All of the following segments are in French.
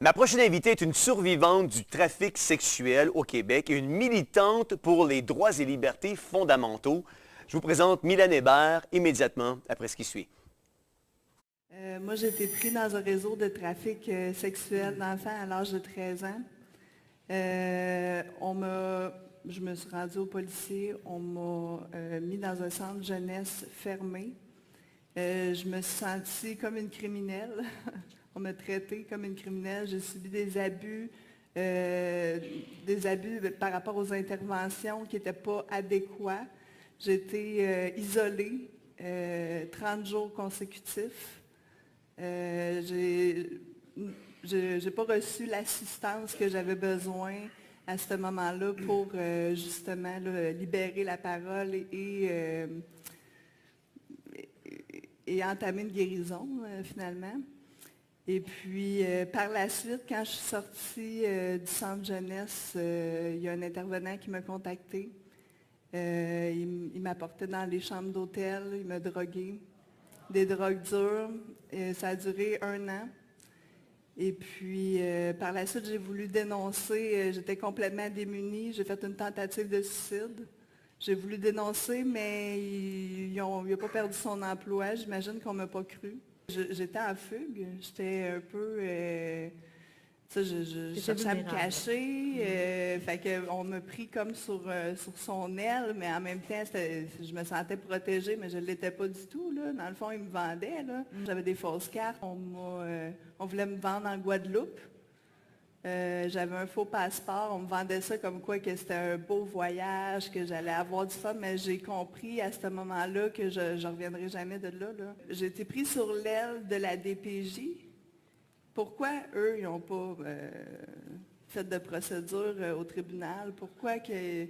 Ma prochaine invitée est une survivante du trafic sexuel au Québec et une militante pour les droits et libertés fondamentaux. Je vous présente Mylène Hébert immédiatement après ce qui suit. Moi, j'ai été pris dans un réseau de trafic sexuel d'enfants à l'âge de 13 ans. Je me suis rendue au policier, on m'a mis dans un centre jeunesse fermé. Je me suis sentie comme une criminelle. On m'a traitée comme une criminelle. J'ai subi des abus par rapport aux interventions qui n'étaient pas adéquats. J'ai été isolée 30 jours consécutifs. Je n'ai pas reçu l'assistance que j'avais besoin à ce moment-là pour justement là, libérer la parole et entamer une guérison finalement. Et puis par la suite, quand je suis sortie du centre jeunesse, il y a un intervenant qui m'a contacté. Il m'apportait dans les chambres d'hôtel, il m'a drogué, des drogues dures. Ça a duré 1 an. Et puis, par la suite, j'ai voulu dénoncer. J'étais complètement démunie. J'ai fait une tentative de suicide. J'ai voulu dénoncer, mais il n'a pas perdu son emploi. J'imagine qu'on ne m'a pas cru. J'étais en fugue. J'étais un peu... je cherchais à me cacher. Fait qu'on m'a pris comme sur son aile, mais en même temps, je me sentais protégée, mais je ne l'étais pas du tout. Là. Dans le fond, ils me vendaient. Là. J'avais des fausses cartes. On voulait me vendre en Guadeloupe. J'avais un faux passeport. On me vendait ça comme quoi que c'était un beau voyage, que j'allais avoir du fun, mais j'ai compris à ce moment-là que je ne reviendrai jamais de là. J'ai été prise sur l'aile de la DPJ. Pourquoi eux, ils n'ont pas fait de procédure au tribunal? Pourquoi que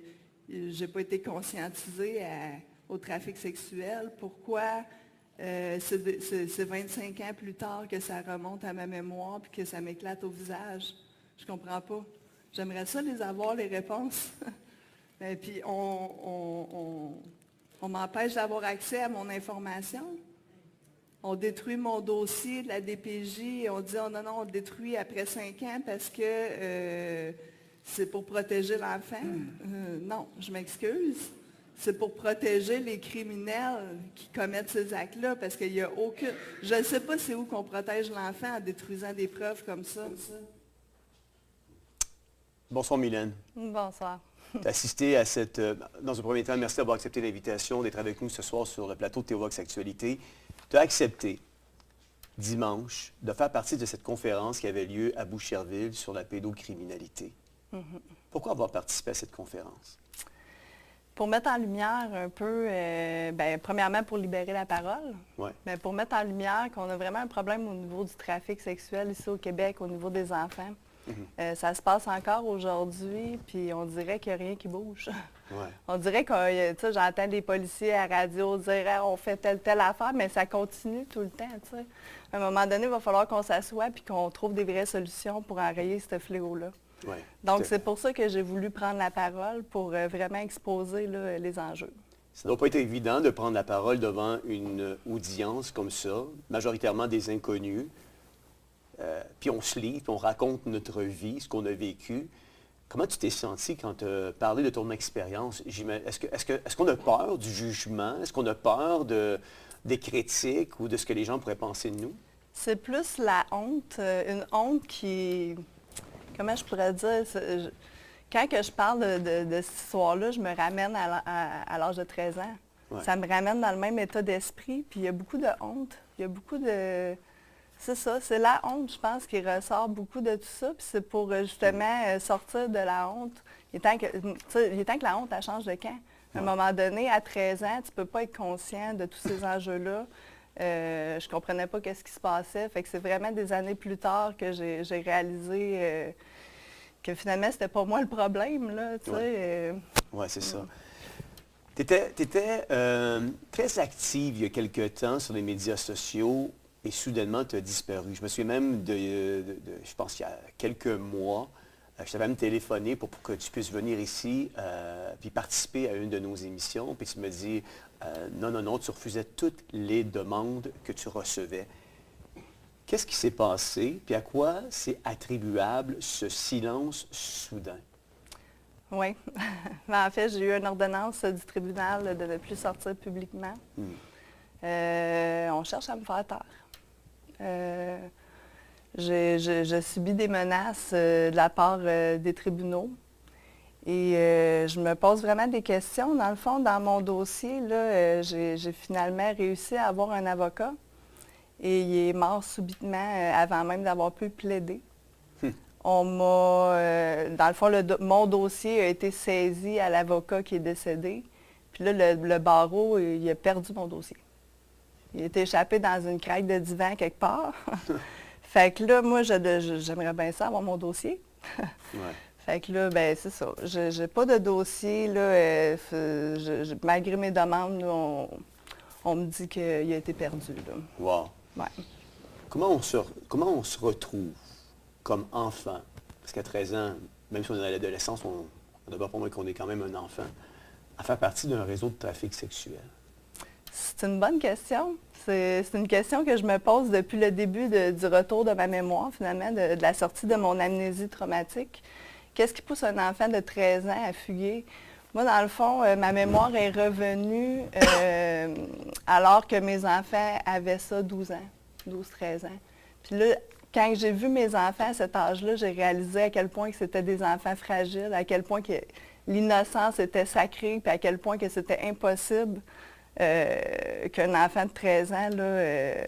je n'ai pas été conscientisée au trafic sexuel? Pourquoi c'est 25 ans plus tard que ça remonte à ma mémoire et que ça m'éclate au visage? Je ne comprends pas. J'aimerais ça les avoir, les réponses. Et puis, on m'empêche d'avoir accès à mon information. On détruit mon dossier de la DPJ et on dit oh non, on le détruit après 5 ans parce que c'est pour protéger l'enfant. Non, je m'excuse. C'est pour protéger les criminels qui commettent ces actes-là parce qu'il n'y a aucune... Je ne sais pas c'est où qu'on protège l'enfant en détruisant des preuves comme ça. Bonsoir Mylène. Bonsoir. Tu as assisté à cette... dans un premier temps, merci d'avoir accepté l'invitation d'être avec nous ce soir sur le plateau de Théovox Actualité. Tu as accepté dimanche de faire partie de cette conférence qui avait lieu à Boucherville sur la pédocriminalité. Pourquoi avoir participé à cette conférence? Pour mettre en lumière un peu, premièrement pour libérer la parole, Ouais. mais pour mettre en lumière qu'on a vraiment un problème au niveau du trafic sexuel ici au Québec, au niveau des enfants. Ça se passe encore aujourd'hui, puis on dirait qu'il n'y a rien qui bouge. Ouais. On dirait que, j'entends des policiers à la radio dire ah, on fait telle affaire, mais ça continue tout le temps. T'sais. À un moment donné, il va falloir qu'on s'assoie et qu'on trouve des vraies solutions pour enrayer ce fléau-là. Ouais. Donc, c'est pour ça que j'ai voulu prendre la parole pour vraiment exposer là, les enjeux. Ça ne doit pas être évident de prendre la parole devant une audience comme ça, majoritairement des inconnus. Puis on se livre, puis on raconte notre vie, ce qu'on a vécu. Comment tu t'es senti quand tu as parlé de ton expérience? Est-ce qu'on a peur du jugement? Est-ce qu'on a peur des critiques ou de ce que les gens pourraient penser de nous? C'est plus la honte, une honte qui... Comment je pourrais dire? Quand que je parle de cette histoire-là, je me ramène à l'âge de 13 ans. Ouais. Ça me ramène dans le même état d'esprit, puis il y a beaucoup de honte. Il y a beaucoup de... C'est ça, c'est la honte, je pense, qui ressort beaucoup de tout ça. Puis c'est pour justement sortir de la honte. Il est temps que la honte, elle change de camp. À un moment donné, à 13 ans, tu ne peux pas être conscient de tous ces enjeux-là. Je ne comprenais pas ce qui se passait. Fait que c'est vraiment des années plus tard que j'ai réalisé que finalement, c'était pas moi le problème. Oui, c'est ça. Tu étais très active il y a quelque temps sur les médias sociaux. Et soudainement, tu as disparu. Je me souviens même je pense il y a quelques mois, je t'avais même téléphoné pour que tu puisses venir ici puis participer à une de nos émissions. Puis tu me dis, non, tu refusais toutes les demandes que tu recevais. Qu'est-ce qui s'est passé, puis à quoi c'est attribuable ce silence soudain? Oui. Ben, en fait, j'ai eu une ordonnance du tribunal de ne plus sortir publiquement. On cherche à me faire taire. Je subis des menaces de la part des tribunaux. Et je me pose vraiment des questions. Dans le fond, dans mon dossier, là, j'ai finalement réussi à avoir un avocat. Et il est mort subitement avant même d'avoir pu plaider. On m'a, dans le fond, mon dossier a été saisi à l'avocat qui est décédé. Puis là, le barreau, il a perdu mon dossier. Il a été échappé dans une craque de divan quelque part. Fait que là, moi, j'aimerais bien ça avoir mon dossier. Ouais. Fait que là, ben c'est ça. J'ai pas de dossier, là. Malgré mes demandes, là, on me dit qu'il a été perdu, là. Wow. Ouais. Comment on se retrouve comme enfant? Parce qu'à 13 ans, même si on est à l'adolescence, on d'abord pour moi qu'on est quand même un enfant, à faire partie d'un réseau de trafic sexuel. C'est une bonne question. C'est une question que je me pose depuis le début du retour de ma mémoire, finalement, de la sortie de mon amnésie traumatique. Qu'est-ce qui pousse un enfant de 13 ans à fuguer? Moi, dans le fond, ma mémoire est revenue alors que mes enfants avaient ça 12 ans, 12-13 ans. Puis là, quand j'ai vu mes enfants à cet âge-là, j'ai réalisé à quel point que c'était des enfants fragiles, à quel point que l'innocence était sacrée, puis à quel point que c'était impossible qu'un enfant de 13 ans, là,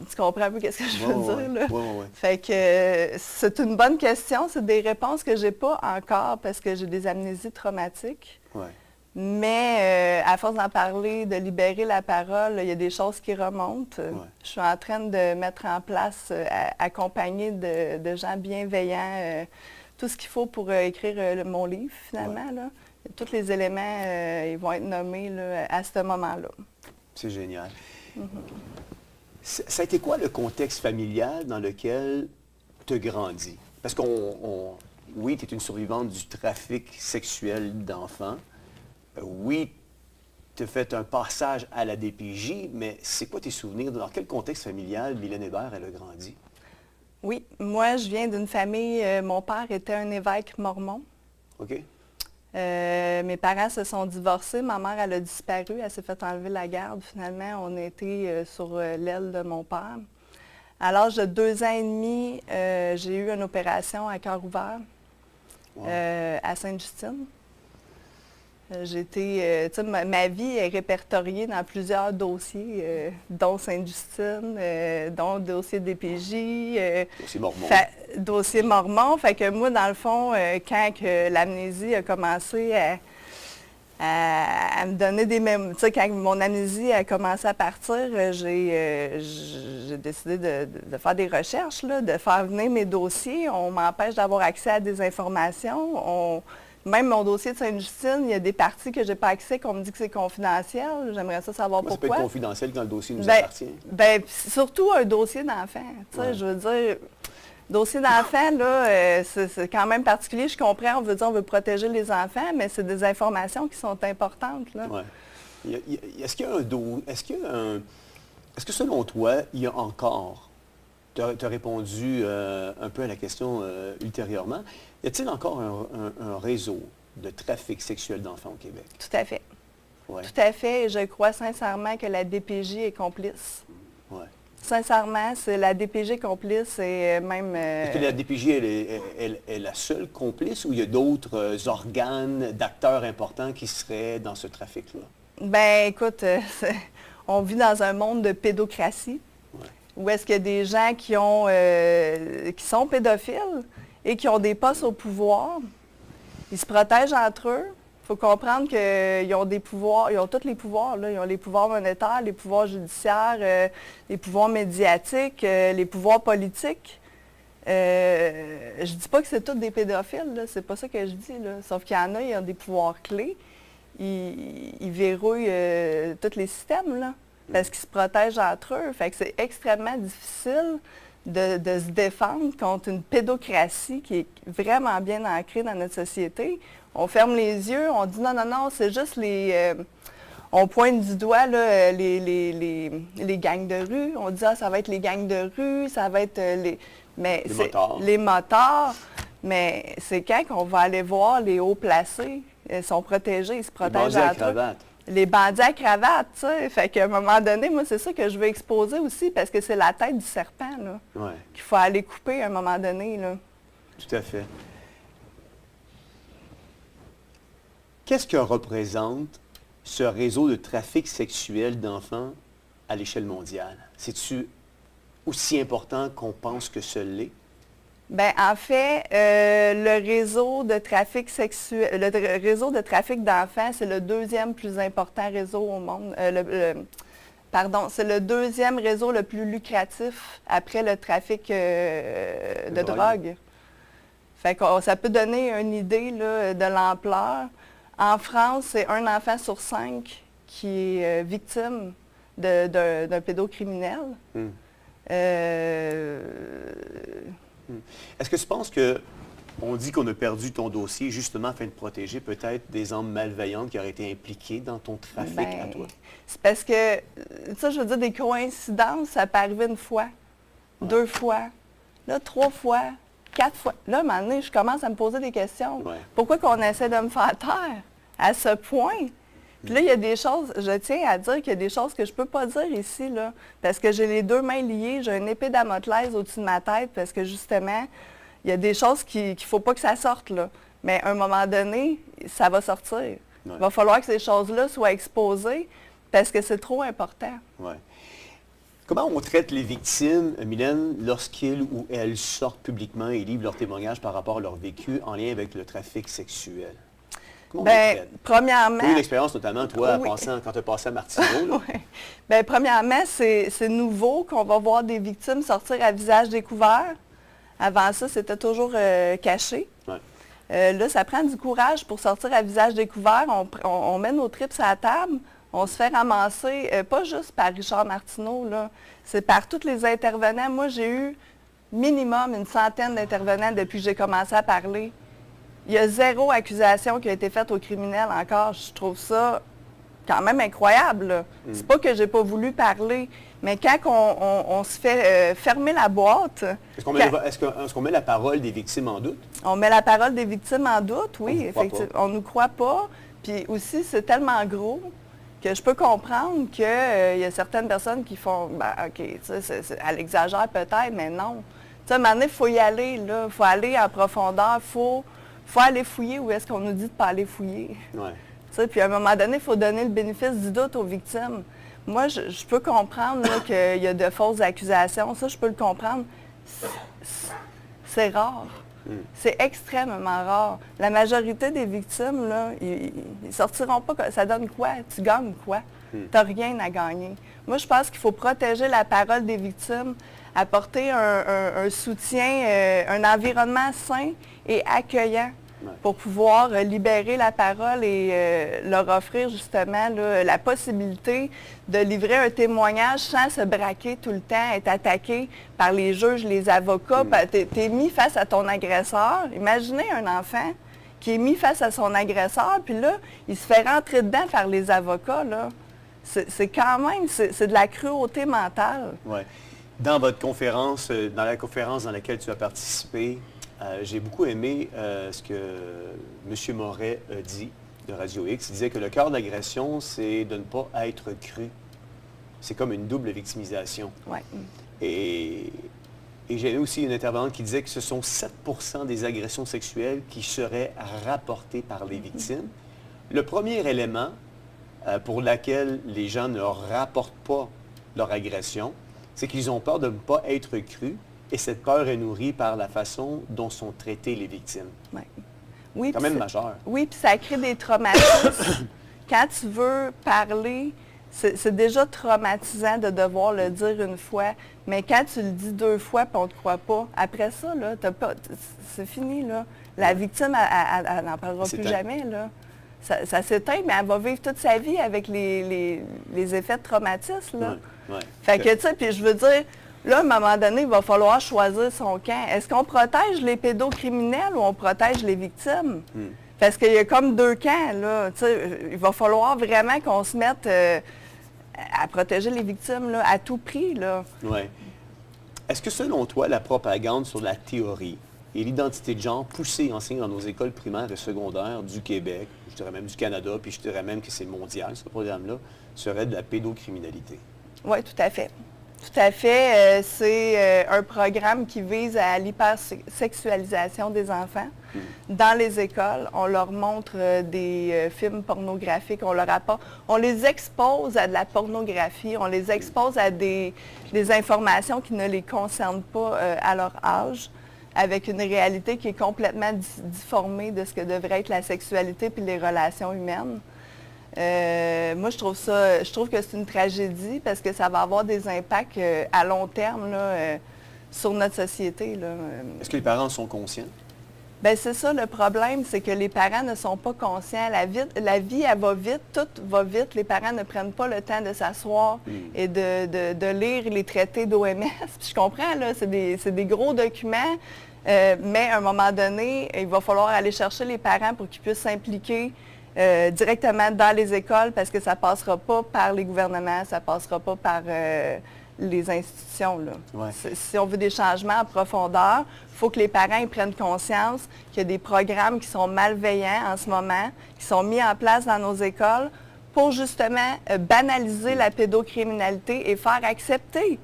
tu comprends un peu ce que je veux dire, là? Ouais. Fait que c'est une bonne question. C'est des réponses que j'ai pas encore parce que j'ai des amnésies traumatiques. Ouais. Mais à force d'en parler, de libérer la parole, il y a des choses qui remontent. Ouais. Je suis en train de mettre en place, accompagnée de gens bienveillants, tout ce qu'il faut pour écrire mon livre, finalement. Ouais. Là. Tous les éléments, ils vont être nommés là, à ce moment-là. C'est génial. Ça a été quoi le contexte familial dans lequel tu as grandi? Parce oui, tu es une survivante du trafic sexuel d'enfants. Oui, tu as fait un passage à la DPJ, mais c'est quoi tes souvenirs? Dans quel contexte familial Mylène Hébert, elle a grandi? Oui, moi, je viens d'une famille, mon père était un évêque mormon. OK. Mes parents se sont divorcés. Ma mère, elle a disparu. Elle s'est fait enlever la garde. Finalement, on a été sur l'aile de mon père. À l'âge de 2 ans et demi, j'ai eu une opération à cœur ouvert à Sainte-Justine. Ma vie est répertoriée dans plusieurs dossiers, dont Sainte-Justine, dont le dossier DPJ. Dossier mormon. Dossier mormon. Fait que moi, dans le fond, quand l'amnésie a commencé à me donner des mémoires, quand mon amnésie a commencé à partir, j'ai décidé de faire des recherches, là, de faire venir mes dossiers. On m'empêche d'avoir accès à des informations. Même mon dossier de Sainte-Justine, il y a des parties que je n'ai pas accès, qu'on me dit que c'est confidentiel. J'aimerais ça savoir pourquoi. Ça peut être confidentiel quand le dossier nous appartient. Bien, surtout un dossier d'enfant. Ouais. Je veux dire, dossier d'enfant, là, c'est quand même particulier. Je comprends, on veut protéger les enfants, mais c'est des informations qui sont importantes. Là. Ouais. Est-ce qu'il y a est-ce que selon toi, il y a encore, tu as répondu un peu à la question ultérieurement, y a-t-il encore un réseau de trafic sexuel d'enfants au Québec? Tout à fait. Ouais. Tout à fait. Et je crois sincèrement que la DPJ est complice. Ouais. Sincèrement, c'est la DPJ complice et même... Est-ce que la DPJ est la seule complice ou il y a d'autres organes, d'acteurs importants qui seraient dans ce trafic-là? Ben écoute, on vit dans un monde de pédocratie. Ouais. Où est-ce qu'il y a des gens qui sont pédophiles et qui ont des postes au pouvoir. Ils se protègent entre eux. Il faut comprendre qu'ils ont des pouvoirs, ils ont tous les pouvoirs. Là. Ils ont les pouvoirs monétaires, les pouvoirs judiciaires, les pouvoirs médiatiques, les pouvoirs politiques. Je ne dis pas que c'est tous des pédophiles, là. C'est pas ça que je dis. Là. Sauf qu'il y en a, ils ont des pouvoirs clés. Ils verrouillent tous les systèmes, là, parce qu'ils se protègent entre eux. Fait que c'est extrêmement difficile de se défendre contre une pédocratie qui est vraiment bien ancrée dans notre société. On ferme les yeux, on dit non, c'est juste on pointe du doigt là, les gangs de rue. On dit, ça va être les gangs de rue, ça va être les motards. Mais c'est quand qu'on va aller voir les hauts placés, ils sont protégés, ils se protègent entre eux. Les bandits à cravate, tu sais. Fait qu'à un moment donné, moi, c'est ça que je veux exposer aussi, parce que c'est la tête du serpent, là, qu'il faut aller couper à un moment donné, là. Tout à fait. Qu'est-ce que représente ce réseau de trafic sexuel d'enfants à l'échelle mondiale? C'est-tu aussi important qu'on pense que ce l'est? Bien, en fait, le réseau de trafic sexuel, le réseau de trafic d'enfants, c'est le deuxième plus important réseau au monde. C'est le deuxième réseau le plus lucratif après le trafic de drogue. Fait que ça peut donner une idée là, de l'ampleur. En France, c'est 1 enfant sur 5 qui est victime d'un pédocriminel. Est-ce que tu penses qu'on dit qu'on a perdu ton dossier justement afin de protéger peut-être des âmes malveillantes qui auraient été impliquées dans ton trafic à toi? C'est parce que, ça, je veux dire, des coïncidences, ça peut arriver 1 fois, 2 fois, là, 3 fois, 4 fois. Là, à un moment donné, je commence à me poser des questions. Pourquoi qu'on essaie de me faire taire à ce point? Puis là, il y a des choses, je tiens à dire qu'il y a des choses que je ne peux pas dire ici, là, parce que j'ai les 2 mains liées, j'ai une épée Damoclès au-dessus de ma tête, parce que justement, il y a des choses qu'il ne faut pas que ça sorte, là. Mais à un moment donné, ça va sortir. Il va falloir que ces choses-là soient exposées, parce que c'est trop important. Comment on traite les victimes, Mylène, lorsqu'ils ou elles sortent publiquement et livrent leur témoignage par rapport à leur vécu en lien avec le trafic sexuel? Bien, premièrement... Tu as eu une expérience notamment, toi, quand tu as passé à Martineau. Bien, premièrement, c'est nouveau qu'on va voir des victimes sortir à visage découvert. Avant ça, c'était toujours caché. Là, ça prend du courage pour sortir à visage découvert. On met nos tripes à la table. On se fait ramasser, pas juste par Richard Martineau, là, c'est par tous les intervenants. Moi, j'ai eu minimum 100 d'intervenants depuis que j'ai commencé à parler. Il y a 0 accusation qui a été faite aux criminels encore. Je trouve ça quand même incroyable. C'est pas que j'ai pas voulu parler, mais quand on se fait fermer la boîte... Est-ce qu'on met la parole des victimes en doute? On met la parole des victimes en doute, oui, effectivement. On ne nous croit pas. Puis aussi, c'est tellement gros que je peux comprendre qu'il y a certaines personnes qui font, OK, elle exagère peut-être, mais non. Tu sais, à un moment donné, il faut y aller, là. Il faut aller en profondeur, il faut aller fouiller où est-ce qu'on nous dit de ne pas aller fouiller. Puis à un moment donné, il faut donner le bénéfice du doute aux victimes. Moi, je peux comprendre qu'il y a de fausses accusations. Ça, je peux le comprendre. C'est rare. C'est extrêmement rare. La majorité des victimes, là, ils ne sortiront pas. Ça donne quoi? Tu gagnes quoi? Tu n'as rien à gagner. Moi, je pense qu'il faut protéger la parole des victimes, apporter un soutien, un environnement sain et accueillant pour pouvoir libérer la parole et leur offrir justement là, la possibilité de livrer un témoignage sans se braquer tout le temps, être attaqué par les juges, les avocats. Tu es mis face à ton agresseur. Imaginez un enfant qui est mis face à son agresseur, puis là, il se fait rentrer dedans par les avocats. Là. C'est quand même, c'est de la cruauté mentale. Dans votre conférence, dans la conférence dans laquelle tu as participé, j'ai beaucoup aimé ce que M. Moret a dit de Radio X. Il disait que le cœur de l'agression, c'est de ne pas être cru. C'est comme une double victimisation. Et j'ai aimé aussi une intervenante qui disait que ce sont 7% des agressions sexuelles qui seraient rapportées par les victimes. Le premier élément pour lequel les gens ne rapportent pas leur agression, c'est qu'ils ont peur de ne pas être crus. Et cette peur est nourrie par la façon dont sont traitées les victimes. Oui, quand même majeur. Oui, puis ça crée des traumatismes. Quand tu veux parler, c'est déjà traumatisant de devoir le dire une fois. Mais quand tu le dis 2 fois et on ne te croit pas, après ça, là, c'est fini. Là. La victime, elle n'en parlera plus jamais. Là. Ça s'éteint, mais elle va vivre toute sa vie avec les effets de traumatisme. Là. Fait que, tu sais, puis je veux dire... Là, à un moment donné, il va falloir choisir son camp. Est-ce qu'on protège les pédocriminels ou on protège les victimes? Parce qu'il y a comme 2 camps, là. Tu sais, il va falloir vraiment qu'on se mette à protéger les victimes, là, à tout prix, là. Oui. Est-ce que, selon toi, la propagande sur la théorie et l'identité de genre poussée et enseignée dans nos écoles primaires et secondaires du Québec, je dirais même du Canada, puis je dirais même que c'est mondial, ce programme-là, serait de la pédocriminalité? Oui, tout à fait. Tout à fait. C'est un programme qui vise à l'hypersexualisation des enfants. Dans les écoles, on leur montre des films pornographiques, on les expose à de la pornographie, on les expose à des informations qui ne les concernent pas à leur âge, avec une réalité qui est complètement difformée de ce que devrait être la sexualité puis les relations humaines. Moi, je trouve que c'est une tragédie parce que ça va avoir des impacts à long terme là, sur notre société. Là. Est-ce que les parents en sont conscients? Bien, c'est ça le problème, c'est que les parents ne sont pas conscients. La vie, elle va vite, tout va vite. Les parents ne prennent pas le temps de s'asseoir et de lire les traités d'OMS. Je comprends, là, c'est des gros documents, mais à un moment donné, il va falloir aller chercher les parents pour qu'ils puissent s'impliquer directement dans les écoles parce que ça ne passera pas par les gouvernements, ça ne passera pas par les institutions. Là. Ouais. Si on veut des changements en profondeur, il faut que les parents ils prennent conscience qu'il y a des programmes qui sont malveillants en ce moment, qui sont mis en place dans nos écoles pour justement banaliser la pédocriminalité et faire accepter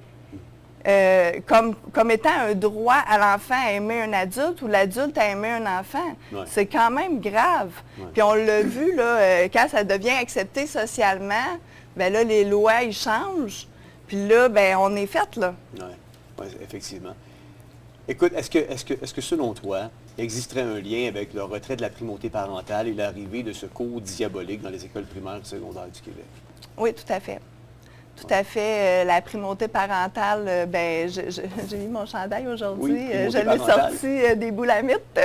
comme étant un droit à l'enfant à aimer un adulte ou l'adulte à aimer un enfant. Ouais. C'est quand même grave. Ouais. Puis on l'a vu, là, quand ça devient accepté socialement, bien là, les lois, ils changent. Puis là, bien, on est fait, là. Oui, effectivement. Écoute, est-ce que selon toi, il existerait un lien avec le retrait de la primauté parentale et l'arrivée de ce cours diabolique dans les écoles primaires et secondaires du Québec? Oui, tout à fait. Tout à fait. La primauté parentale, ben, j'ai mis mon chandail aujourd'hui. Oui, je l'ai sorti des boulamites.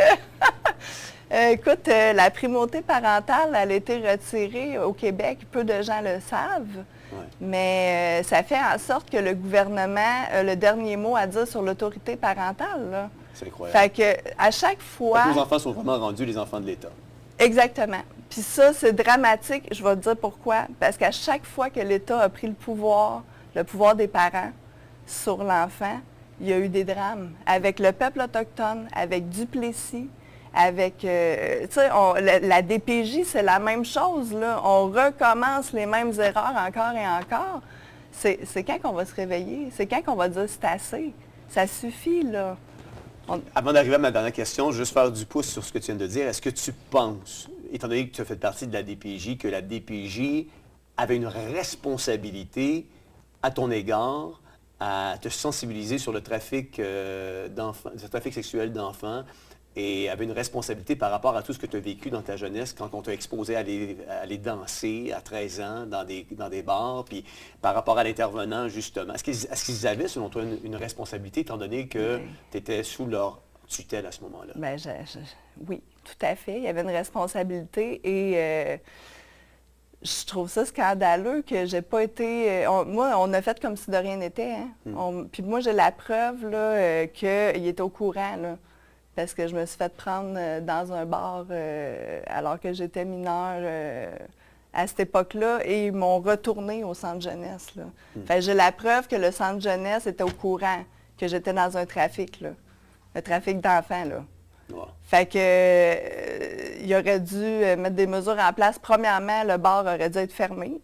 Écoute, la primauté parentale, elle a été retirée au Québec. Peu de gens le savent. Ouais. Mais ça fait en sorte que le gouvernement a le dernier mot à dire sur l'autorité parentale. Là. C'est incroyable. Fait que à chaque fois... Nos enfants sont vraiment rendus les enfants de l'État. Exactement. Puis ça, c'est dramatique. Je vais te dire pourquoi. Parce qu'à chaque fois que l'État a pris le pouvoir des parents sur l'enfant, il y a eu des drames. Avec le peuple autochtone, avec Duplessis, avec, tu sais, la DPJ, c'est la même chose, là. On recommence les mêmes erreurs encore et encore. C'est quand qu'on va se réveiller? C'est quand qu'on va dire c'est assez? Ça suffit, là. Avant d'arriver à ma dernière question, juste faire du pouce sur ce que tu viens de dire. Est-ce que tu penses, étant donné que tu as fait partie de la DPJ, que la DPJ avait une responsabilité à ton égard à te sensibiliser sur le trafic d'enfants, le trafic sexuel d'enfants, et avait une responsabilité par rapport à tout ce que tu as vécu dans ta jeunesse quand on t'a exposé à aller danser à 13 ans dans des bars, puis par rapport à l'intervenant, justement. Est-ce qu'ils avaient, selon toi, une responsabilité, étant donné que tu étais sous leur tutelle à ce moment-là? Bien, oui, tout à fait. Il y avait une responsabilité et je trouve ça scandaleux que j'ai pas été... moi, on a fait comme si de rien n'était. Hein? Puis moi, j'ai la preuve là, qu'il était au courant, là. Parce que je me suis fait prendre dans un bar alors que j'étais mineure à cette époque-là et ils m'ont retourné au centre jeunesse. Là. Fait que j'ai la preuve que le centre jeunesse était au courant que j'étais dans un trafic, là, un trafic d'enfants. Là. Wow. Fait que il aurait dû mettre des mesures en place. Premièrement, le bar aurait dû être fermé.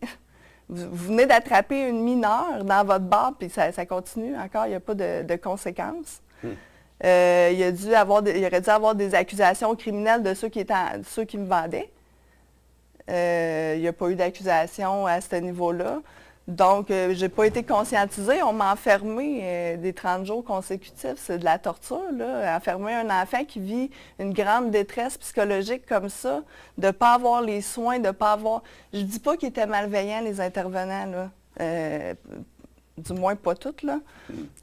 Vous venez d'attraper une mineure dans votre bar, puis ça continue encore, il n'y a pas de conséquences. Il aurait dû avoir des accusations criminelles de ceux qui me vendaient. Il n'y a pas eu d'accusation à ce niveau-là. Donc, je n'ai pas été conscientisée. On m'a enfermé des 30 jours consécutifs. C'est de la torture, là. Enfermer un enfant qui vit une grande détresse psychologique comme ça, de ne pas avoir les soins, de ne pas avoir... Je ne dis pas qu'ils étaient malveillants, les intervenants, là. Du moins pas toutes, là.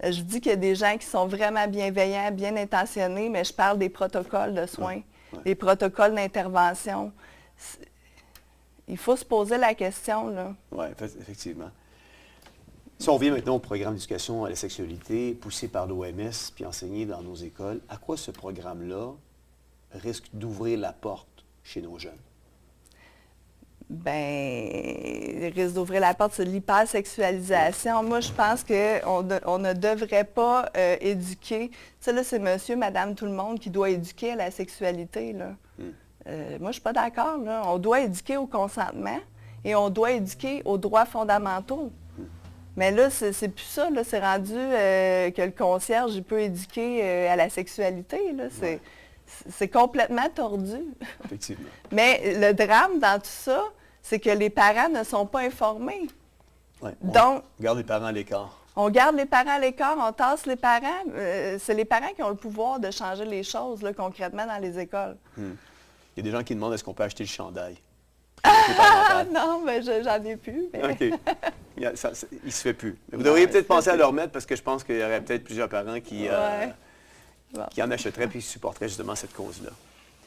Je dis qu'il y a des gens qui sont vraiment bienveillants, bien intentionnés, mais je parle des protocoles de soins, des protocoles d'intervention. Il faut se poser la question, là. Oui, effectivement. Si on revient maintenant au programme d'éducation à la sexualité poussé par l'OMS puis enseigné dans nos écoles, à quoi ce programme-là risque d'ouvrir la porte, chez nos jeunes? Ben, il risque d'ouvrir la porte, c'est l'hypersexualisation. Moi, je pense qu'on ne devrait pas éduquer. Tu sais, là, c'est monsieur, madame, tout le monde qui doit éduquer à la sexualité, là. Moi, je ne suis pas d'accord, là. On doit éduquer au consentement et on doit éduquer aux droits fondamentaux. Mais là, c'est plus ça, là. C'est rendu que le concierge, il peut éduquer à la sexualité, là. C'est complètement tordu. Effectivement. Mais le drame dans tout ça, c'est que les parents ne sont pas informés. Ouais, Donc, on garde les parents à l'écart. on garde les parents à l'écart, on tasse les parents. C'est les parents qui ont le pouvoir de changer les choses là, concrètement dans les écoles. Il y a des gens qui demandent est-ce qu'on peut acheter le chandail. Ah non, mais j'en ai plus. Mais... OK. Il ne se fait plus. Mais vous devriez peut-être penser à le remettre parce que je pense qu'il y aurait peut-être plusieurs parents qui en achèteraient et qui supporteraient justement cette cause-là.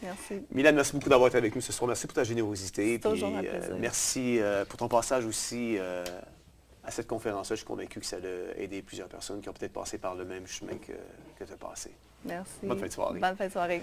Merci. Mylène, merci beaucoup d'avoir été avec nous ce soir. Merci pour ta générosité. C'est toujours un plaisir. Merci pour ton passage aussi à cette conférence-là. Je suis convaincu que ça a aidé plusieurs personnes qui ont peut-être passé par le même chemin que tu as passé. Merci. Bonne fin de soirée. Bonne fin de soirée.